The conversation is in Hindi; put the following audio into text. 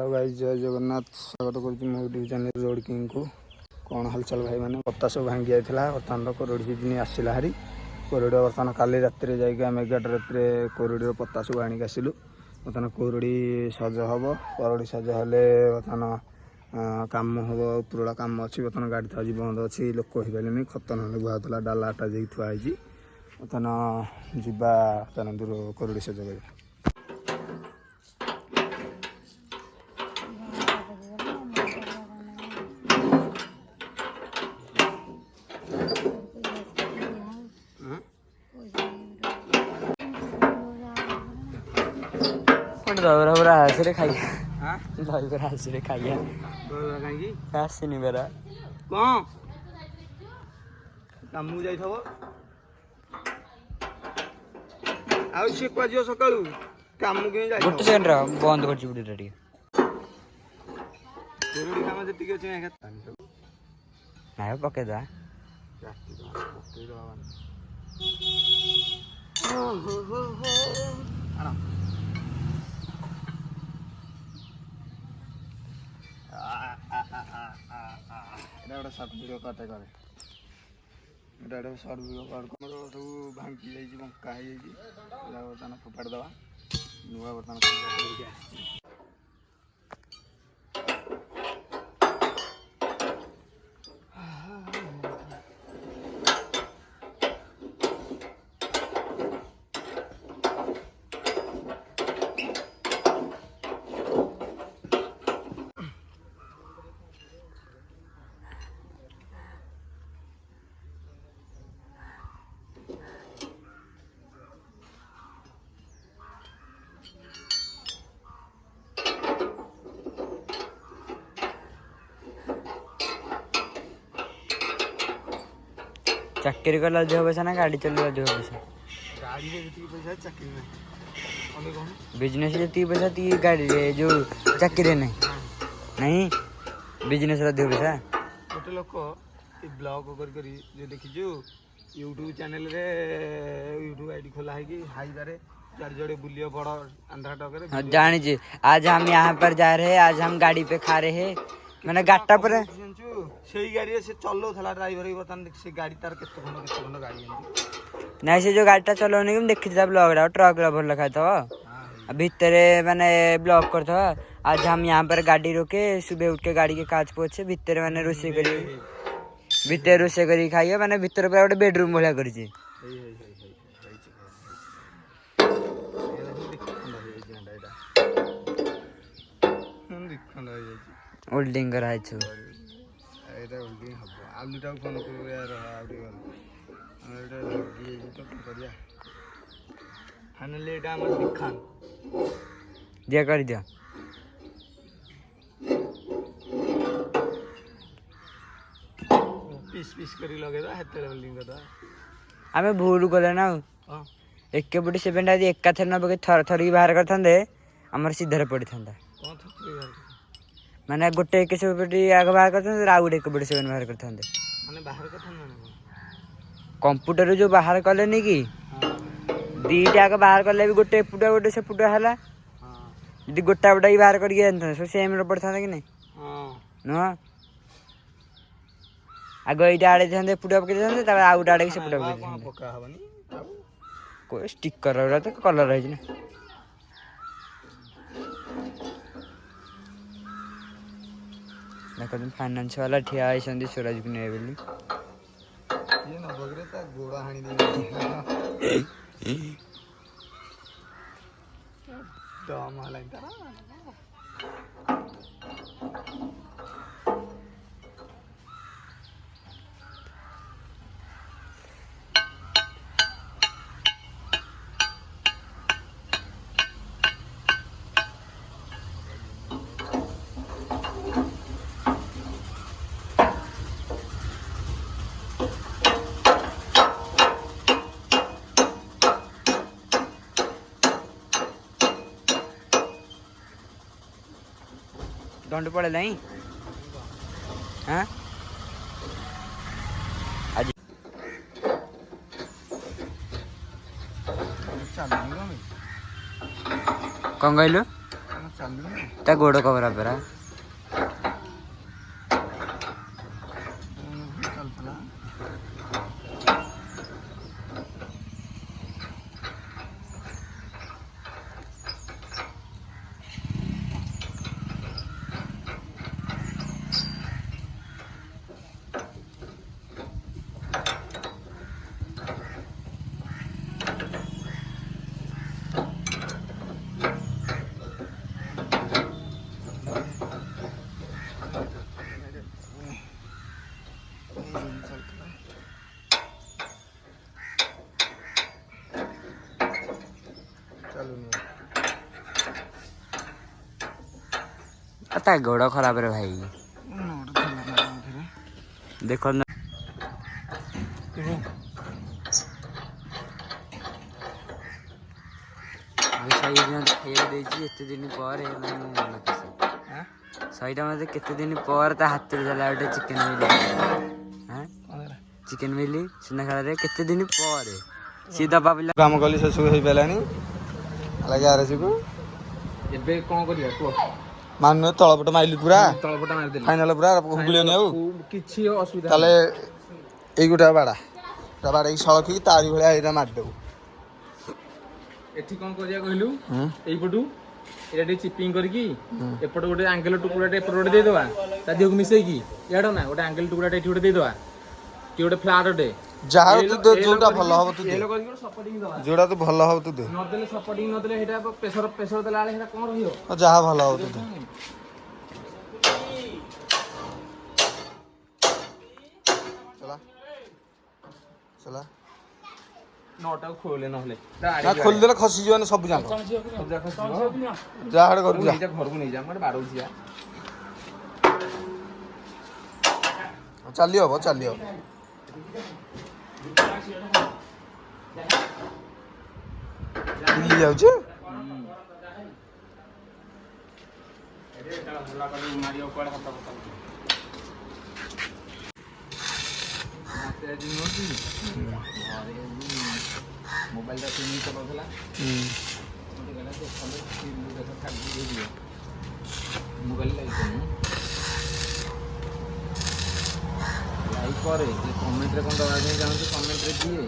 हेलो गाइस, जय जगन्नाथ। स्वागत करुँच मो यूट्यूब चैनल रोड किंग को। कौन हालचाल भाई मैंने पत्ता सब भांगी जाता बर्तमान तो कोरड़ी सीजन आसला हारी कोरड़ी बर्तमान काली रात जाम 11 राति कोरड़ी पत्ता सब आणिक आसलु। बर्तमान कोरड़ी सज हम कोरड़ी सज हेले बर्तमान कम हम उपरला कम अच्छी बर्तमान गाड़ी तो आज बंद अच्छी लोक हो पारे खत ना बुआला डालाटा जी थुआई बर्तमान जीवा दूर कोरड़ी सज कर दौरा आसरे खाई दौरा आसरे खाइया आसनी बेरा कौन कामू जाई से कुआ सकाळू काम के जाई गोटे सेकंड रा बंद कर बुडी रेडी जरूरी काम से टिके छै नाय पके दा गोटे सर्ट भिडियो कटे करे गोटे सर्ट भिडियो कर सब भांगी जाइए बंका हो बर्तमान फोपाड़ दवा नुआ बर्तमान चाकरी कला अधिक पैसा ना गाड़ी चलने अधिक पैसा गाड़ी पैसा चाकरी नहीं बिजनेस जी पैसा ती गाड़ी जो चाकरी नहीं नहीं बिजनेस अधिक पैसा गोटे लोक ब्लॉग कर जो देखीचु यूट्यूब चैनल रे यूट्यूब आईडी खोला है कि हाईवे चार जोड़े बुलियो बड़ आंध्रा टकर। हाँ जानी आज हम यहाँ पर जा रहे हैं, आज हम गाड़ी पे खा रहे हैं मैंने गाटा पर से गाड़ी से चलो थला ड्राइवर बर्तमान से गाड़ी तार केते खंड गाड़ी नहीं से जो गाड़ीटा चलाने की देखी था ब्लॉग ट्रक भर लखा था भीतर मैंने ब्लॉक कर था। आज हम यहाँ पर गाड़ी रोके सुबह उठ के गाड़ी के काच पोछे भीतर मैंने रोषे करी भीतर रोषे करी खाइए मैंने भीतर पूरा गोटे बेडरूम भाया कर ओल्डिंग कराई छु आलूटा फोन कर यार तो करिया फाइनली एटा हमर दिखान दिया कर दिया पीस पीस करी लगेदा हेते होल्डिंग करदा आमे भूल गले ना हां एक बड़ी सेवेंटा एका थर न थर थर की बाहर करथांदे हमर सीधे पड़ी थांदा कोन थर यार माने गोटे के सेवेंटी आग बाहर करथांदे आ गोटे के बड़ी सेवन बाहर करथांदे माने बाहर करथां माने कंप्यूटर जो बाहर कले नी की दीटा आग बाहर कले भी गोटे पुटा गोटे से पुटा हला हां यदि गोटा बडा ही बाहर करके जानथां सो सेम रो पड़थांदा कि नहीं हां नो आगो इटा आड़े थांदे पुटा पके थांदे तब आ उटा आड़े से पुटा पके पका हबनी कोई स्टिकर रा तो कलर रही ना देखो फाइनेंस वाला ठिया आइसंदी सूरज को ने बोली ये ना बगरे ता गोड़ा हानी दे दम हलाई तारा दंड पड़े नहीं हाँ आज कौन कहलु ତା ଗୋଡ଼ କବରା ପରା। ଚାଲୁଥିଲା ଚାଲୁନି ତା ଗୋଡ଼ ଖରାପ ରେ ଭାଇ। ଦେଖ ନା ଖାଇବାକୁ ଦେଇଛି ଏତେ ଦିନ ପରେ ମାନେ ମୁଁ ମନ ଖୁସି। ସେଇଟା ମତେ କେତେ ଦିନ ପରେ ତା ହାତରୁ ଦେଲା ଗୋଟେ ଚିକେନ ମିଲି। ଚିକେନ ମିଲି ସୁନାଖଳାରେ କେତେ ଦିନ ପରେ ସିଏ ଦବା ପିଲା କାମ କଲି ସେସବୁ ହେଇପାରିଲାନି ଲାଗି ଆରସିକୁ। ଏବେ କଣ କରିବା କୁହ? ମାନୁ ତଳପଟ ମାଇଲି ପୁରା ତଳପଟା ମାରିଦେଲି ଫାଇନାଲ ପୁରା ହୁଗୁଳିନି ଆଉ। କିଛି ଅସୁବିଧା ତାହେଲେ ଏଇ ଗୋଟେ ବାଡ଼ା ବାଡ଼େଇକି ସଳଖିକି ତାରି ଭଳିଆ ଏଇଟା ମାରିଦେବୁ। ଏଠି କଣ କରିବା କହିଲୁ? ଏଇପଟୁ ଏଇଟା ଟିକେ ଚିପିଂ କରିକି ଏପଟେ ଗୋଟେ ଆଙ୍ଗେଲ ଟୁକୁଡ଼ାଟେ ଏପଟେ ଗୋଟେ ଦେଇଦବା ତା ଦେହକୁ ମିଶେଇକି। ଇଆଡ଼ ନା ଗୋଟେ ଆଙ୍ଗେଲ ଟୁକୁଡ଼ାଟେ ଏଠି ଗୋଟେ ଦେଇଦବା କି ଗୋଟେ ଫ୍ଲାଟଟେ। ଯାହା ତୁ ଯୋଉଟା ଭଲ ହବ ତୁ ଦେ। ଯୋଉଟା ତୁ ଭଲ ହବ ତୁ ଦେ। ନଦେଲେ ସପୋର୍ଟିଂ ନଦେଲେ ସେଇଟା ପ୍ରେସର ଦେଲା ବେଳେ ସେଇଟା କଣ ରହିବ? ଯାହା ଭଲ ହବ ତୁ ଦେ। ଚଲା ନଅଟାକୁ ଖୋଲେ ନହେଲେ ନା ଖୋଲିଦେଲେ ଖସିଯିବନି ସବୁ ଯାକ। ଯାହା ଆଡେ କରୁଛୁ ଯା। ଘରକୁ ନେଇଯା ମୁଁ ବାଡ଼ଉଛି ଯା। ଚାଲି ହବ ଚାଲି ହବ। ଯାଉଛି ମୋବାଇଲଟା କିଣିକି ଚଲାଉଥିଲା ମୋବାଇଲ ଲାଇକ୍ କରେ ଯେ କମେଣ୍ଟରେ କ'ଣ ଦେବା ପାଇଁ ଚାହୁଁଛି କମେଣ୍ଟରେ ଦିଏ।